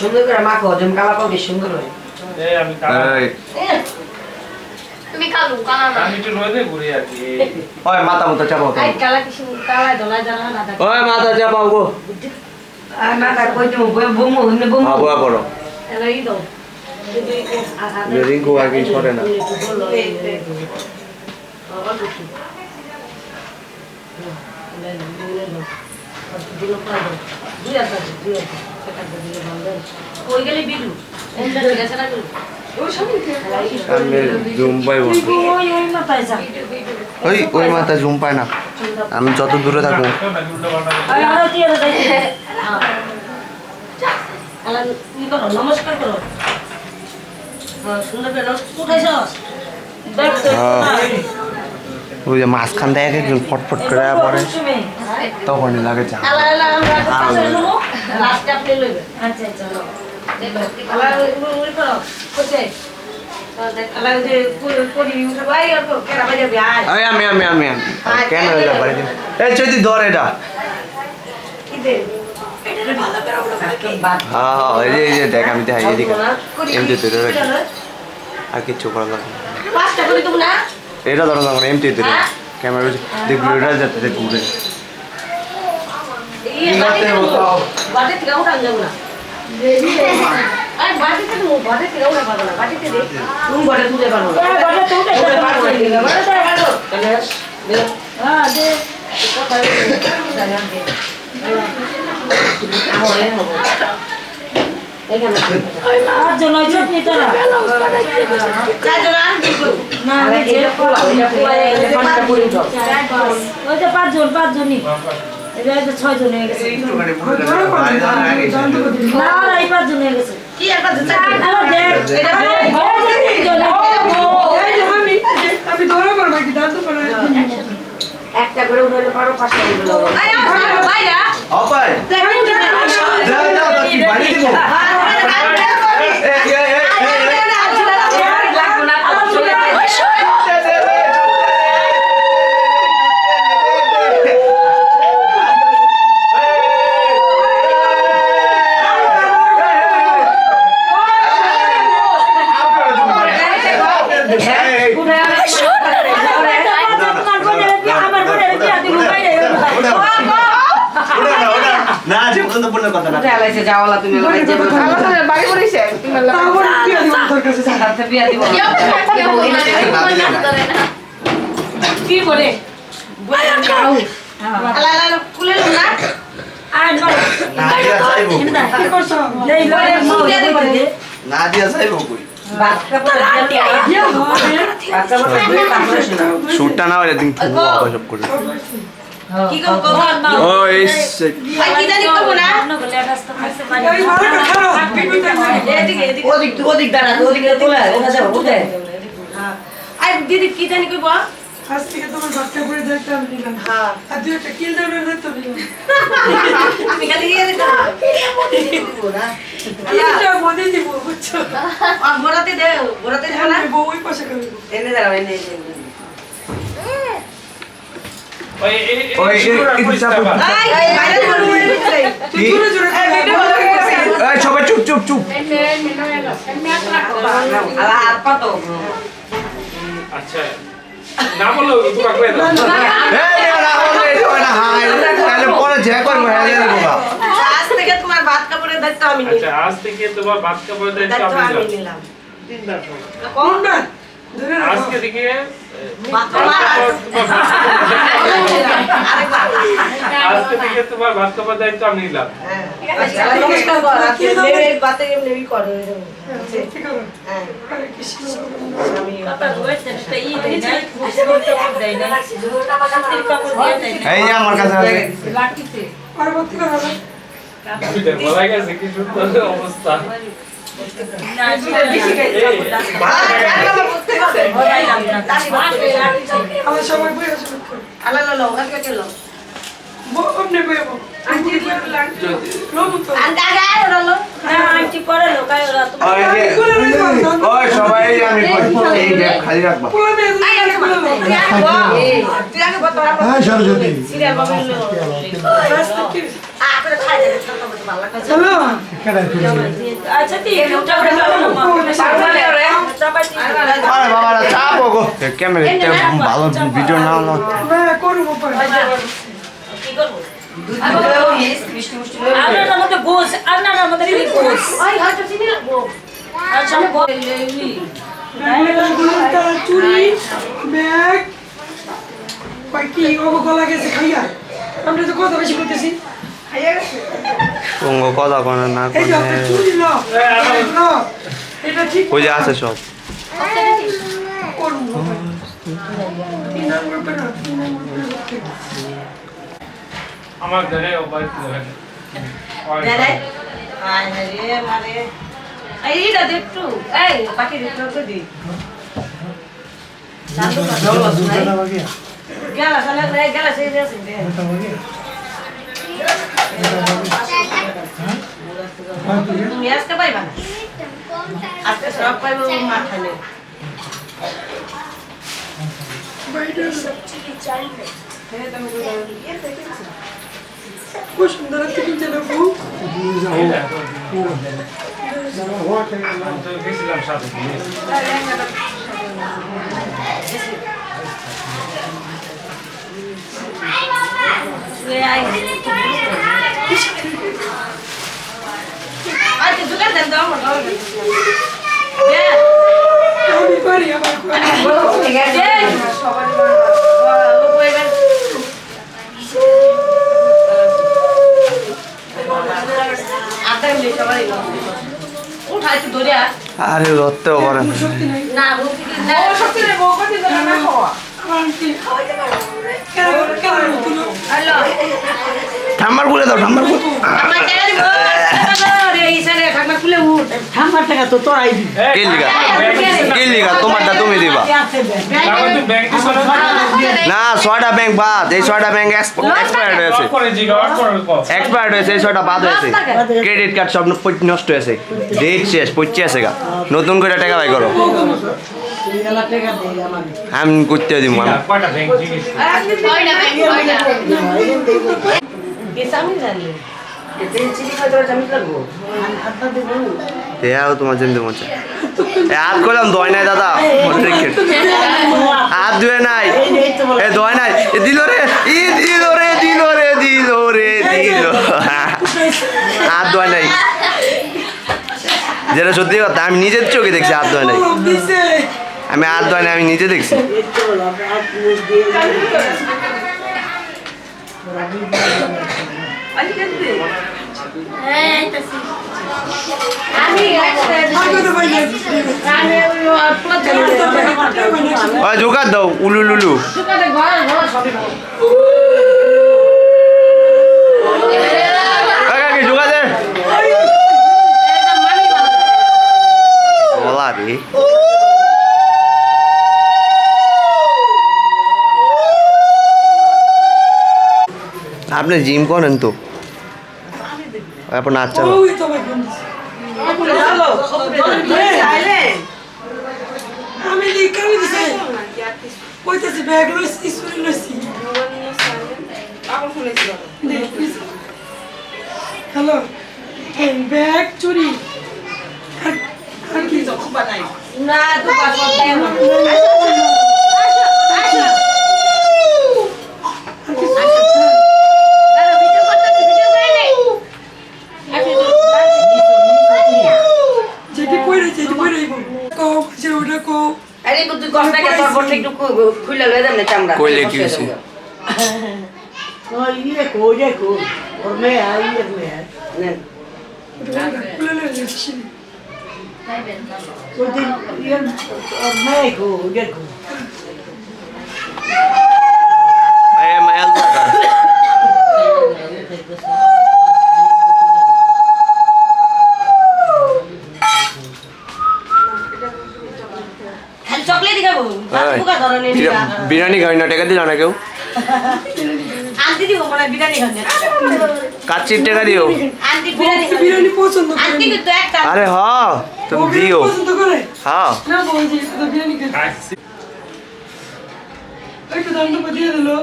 সুন্দর করে মাখো যেমন কালা পাবে সুন্দর হয় আমি কালা তুমি কালু কালা না আমি একটু রোদে ঘুরে আর কি ওই মাথা মতো চাপাও আই কালা কি সুন্দর কালা দলা জানা না দা ওই মাথা চাপাও গো আর না তা কই তুমি বমু হইনে বমু আবুয়া বড় এলা ই দাও রিঙ্কু আর কি সরে না ওই গেলে বিলু এন্ডা ঠিক আছে না বিলু আমি জুম পাইব ওই মাথা জুম পায় না আমি যত দূরে থাকবো নমস্কার করো সুন্দর করে উঠাইছস ওই যে মাঝখান থেকে একজন ফটফট করে পড়ে তখনই লাগে চা লাস্টে আপনি লইবেন আচ্ছা আচ্ছা আলা ওই করো কোচে আলা যে কোরি উঠে ভাই আর কেরা বাজে ভাই আমি কেন হইলা পারি এই যদি ধর এটা কি দে এটা ভালো করে উঠে হ্যাঁ এই যে দেখ আমি দেখাই এদিকে এমনি ধরে রাখি আর কিছু করা লাগে পাঁচটা করে তুমি না এটা ধরো না এমনি ধরে ক্যামেরা দেখ ভিডিওটা যাতে দেখ ঘুরে বাড়ি থেকে উঠান যাবো না আরে বাড়িতে তো বাড়ি থেকে উঠা পাবো না বাড়িতে দে তুমি বাড়ি তুলে পারো না বাড়িতে উঠে পারো না বাড়িতে পারো তাহলে হ্যাঁ দে কথা জানান দে আমরে হবে এখানে আর জন হইছে নি তোরা কাজল আর দিব না আমি যে পোলা পাঁচটা করে দাও ওই তো পাঁচজনই এটা তো 6 জন হয়ে গেছে না এই 5 জন হয়ে গেছে কি একটা আরে দেখ এটা আমি ধরে পারব কি দাঁত করে একটা করে উঠাইলে পারো পাঁচটা উঠাইলে আয় ভাইরা অপায় দেখুন দাও কি বাড়ি দিব না যে পর্যন্ত বললে কথা না চালাইছে যাওয়ালা তুমি লাগাইছে বাড়ি পড়িছে তুমি লাগাইছে বিয়া দিব কি করে আলা আলা কুলে না আর না দিয়া যাইবো কি করছো এই লরে মাও না দিয়া যাইবো কই শুটটা না হলে দিন ফুয়া সব করে কি কম ও এই ভাই কি জানি কম না ওদিক দাঁড়া ওদিকে তোলা ওটা যাবো বুঝে আই দিদি কি জানি কইবো আজ থেকে তোমার বাচ্চা করে দেখতে আমি দিলাম হ্যাঁ আর দুই একটা কিল দেবে দেখতে দিলাম আমি খালি গিয়ে দিতাম কিলটা মনে দিব বুঝছো বড়াতে দে বড়াতে দে না বউ ওই পাশে করে এনে দাঁড়াও এনে ওই ওই একটু চাপ এই বাইরে কি জোরে জোরে এই সবাই চুপ চুপ চুপ আলা আর পাতো আচ্ছা না বলো তোরা কই দাও এই না বলে এটা না হাই তাহলে পরে যে করব হ্যাঁ দেবো আজ থেকে তোমার ভাত কাপড়ের দায়িত্ব আমি নিলাম আচ্ছা আজ থেকে তোমার বাদ কাপড় দায়িত্ব দায়িত্ব আমি আমি নিলাম নিলাম কোন না ধরে রাখো আজকে থেকে আজকে থেকে তোমার বাদ কাপড় দায়িত্ব আমি নিলাম নমস্কার কর আপনি মেয়ের বাতে এমনি করে ঠিক আছে হ্যাঁ আরে কৃষ্ণ আমি এই যে আমার কাছে আছে পরবর্তী কথা বলা গেছে কি সুন্দর অবস্থা আমার সবাই বই আছে আলা লো লো আজকে চলো বউ আপনি বই বউ আন্টি বই লাগ রবু তো আন্টা গায় লো না আন্টি করে লো গায় ওরা তো ওই সবাই আমি এই যে খালি রাখবা পুরো মেয়ে আই আগে বলো তুই আগে বল তোরা হ্যাঁ সরস্বতী সিরিয়াল বাবা লো রাস্তা কি আপরে খাই দে ভালো লাগছে চলো আচ্ছা ঠিক আছে ওটা করে আরে বাবারা চাপো গো ক্যামেরা ভালো ভিডিও নাও না করবো কি করব আপনার মধ্যে গোস আপনার মধ্যে গোস ওই হয়তো চিনি লাগবো আচ্ছা চুরি ব্যাগ কি গলা গেছে খাইয়া আমরা তো কথা বেশি করতেছি খাইয়া গেছে সঙ্গ কথা কোনা না এই যে কোনে চুরি ল এটা ঠিক ওই যে আছে সব করবো তিন নম্বর পেরা আমার ঘরে ওপাই দেখেন দাদা আয় রে মারে এইটা দেখটু এই পাখি দেখটু তো দি চালু না জল শুনাই গেলা সালা রে গেলা সেই আছে রে তুমি আজকে পাইবা না আজকে সব পাইবো মাথায় বসুন্ধরা থেকে যাবো তো গেছিলাম সাথে আচ্ছা দোকান দেন দাও আমার আমি পারি আমার আরে ধরতেও পারে ঠাম্মার খুলে দাও ঠাম্মার লিগা তোমারটা তুমি দিবা না 6টা ব্যাংক বাদ এই 6টা ব্যাংক এক্সপায়ার্ড হয়েছে এক্সপায়ার্ড হয়েছে এই 6টা বাদ হয়েছে ক্রেডিট কার্ড সব নষ্ট হয়েছে ডেট শেষ পড়ছে আছে গা নতুন করে টাকা বাই করো আমি করতে দিব দেয়াও তোমার জন্য মজা হাত করলাম দয় নাই দাদা হাত ধুয়ে নাই এ দয় নাই দিল রে দিল রে দিল রে দিল রে দিল হাত ধোয় নাই যেটা সত্যি কথা আমি নিজের চোখে দেখছি হাত ধোয় নাই আমি হাত ধোয় নাই আমি নিজে দেখছি জোগাড় দাও উলু লুলু জোগাড় দে বলা রে আপনি জিম করেন তো আপনার আচ্ছা আমি লিখাই দিছি কইতেছি ব্যাগ লইছি চুরি লইছি হ্যালো ব্যাগ চুরি আর কি বানাই না দোকান যেটি পড়ে কও যে ওটা কও আরে তুই কষ্ট করে তোর বটে একটু খুলে লয়ে যাবে চামড়া কইলে কি হইছে No, ये को और मैं आई है খুলে লইছি तो दिन ये और मैं को देखो এই মাইল দাদা খালি চকলেট খাবো বুকা ধরনের নিবা বিরিয়ানি খাই না টাকা দিল না কেউ আন্টি দিব মানে বিরিয়ানি খাবে কাচ্চির টাকা দিও আন্টি বিরিয়ানি পছন্দ করে আন্টি তো একটা আরে হ্যাঁ তুমি দিও পছন্দ করে হ্যাঁ না বলছি তো বিরিয়ানি খাই একটু দাম তো দিয়ে দিলো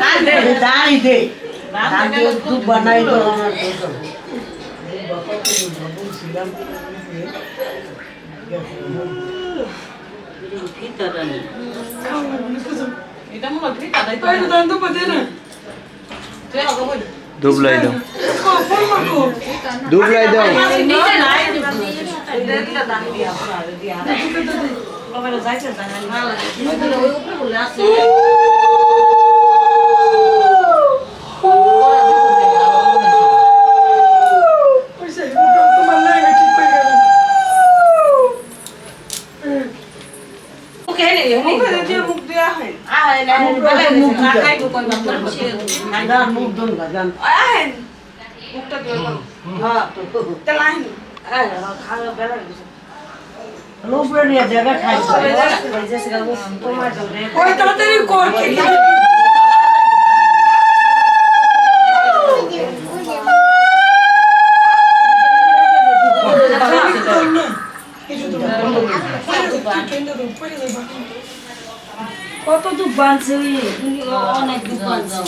আন্টি दाई दे দুধ বানাই তো এটা মনে হয় ফিটা দাই তো Ay, dando patena. তুই আগে বল দুবলাই দাও Forma ko. দুবলাই দাও নিচে নাই দিলা দান দিয়া দিয়া বাবা যাইছে জানা না লাগে ওই উপরে বলে আসছে Pues ahí, tomar la leche para ir. ওকে নে মুখে দিয়ে মুখ দেয়া হয় না বলে না খাই কো কই বাপ বসে গান মুখ দন গান আহেন মুখটা দিয়ে হ্যাঁ তেলাইন খাওয়া বেলা গেছে লোক বেরিয়ে জায়গা খাইছে Oy, taratari kor ke. কত দুধ বানছে অনেক দুধ বানছে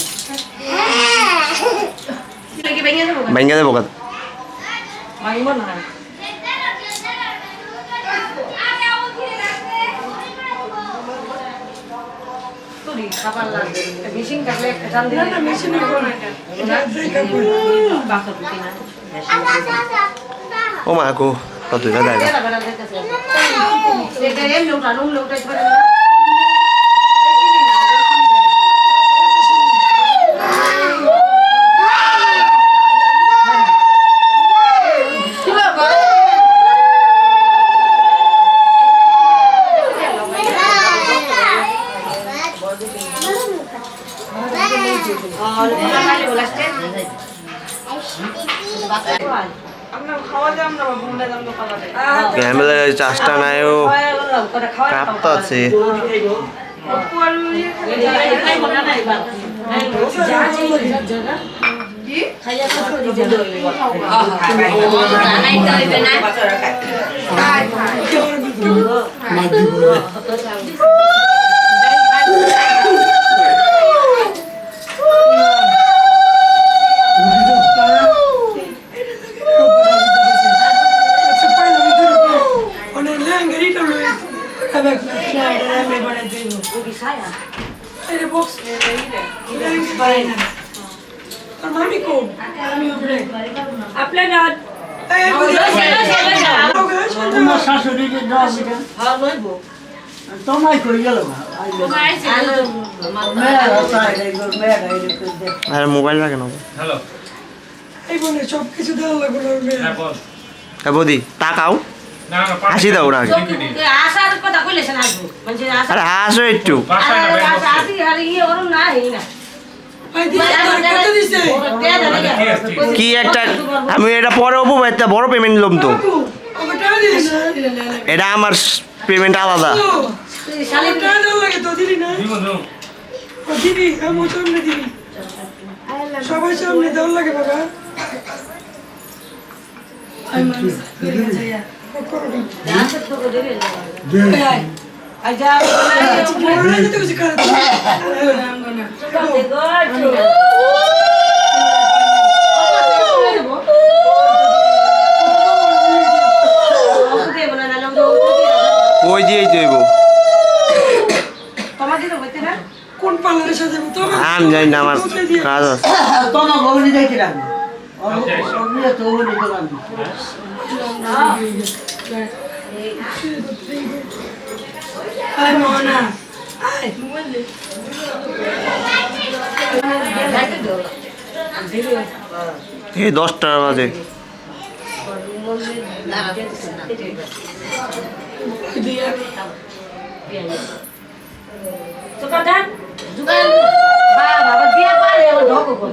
ভাঙ্গা দেবো কত ভাঙবো না তুই খাবার লাগবে মেশিন কাটলে একটা টান দিলে Na machine ko na. Ina deka ko. বাকা দিতে না ও মা গো কত দেখা যায় বেলা বেলা দেখতেছে এটা এমনি উঠানো উঠাইতে পারে না ক্যামেরা চাষটা নাইও কাঁপতে আছে Aire box. Mami ko. Mami ubre. आपल्या गावात Eh, তোমার শাশুড়িকে দাও দিবেন হ্যাঁ লইব তোমায় কই গেল না মেয়েরা তাই মেয়েরা এরকম আরে মোবাইল রাখে না হ্যালো এই বলে সব কিছু দেওয়া লাগলো না মেয়ে। হ্যাঁ বল বৌদি তাকাও না না হাসি দাও না আসার কথা কইলেছ না মানে আসা আরে হাসো একটু বাসায় না ব্যাংক আসা আসি আর ইয়ে ওরম না হেই না ভাই দিছে কত দিছে? কি একটা আমি এটা পরে উপর একটা বড় পেমেন্ট নিলাম তো বাবু, আমার টাকা দিলি না? এটা আমার পেমেন্ট আলাদা ও, আমার টাকা দেওয়া লাগে তো, দিলি না? দিব দাও ও, দিবি, আমার সামনে দিবি। সবার সামনে দেওয়া লাগে বাবা। আই মানুষ, বেরিয়ে যাইয়া। ও, করো না। আয়, আয়। আচ্ছা বড় না যেতে কিছু খারাপ না। আঙ্গো না। ওই দিয়েই দেব কোন পার্লারে সাজাবো তো? আমি জানি না আমার কাজ আছে তোমার গৌরী দেখতে রাখবো অন্য তো ওই দিতে রাখবো আয় মোহনা, আয়। এই 10টা বাজে দিয়া। বাবা দিয়া পারে ঢোকো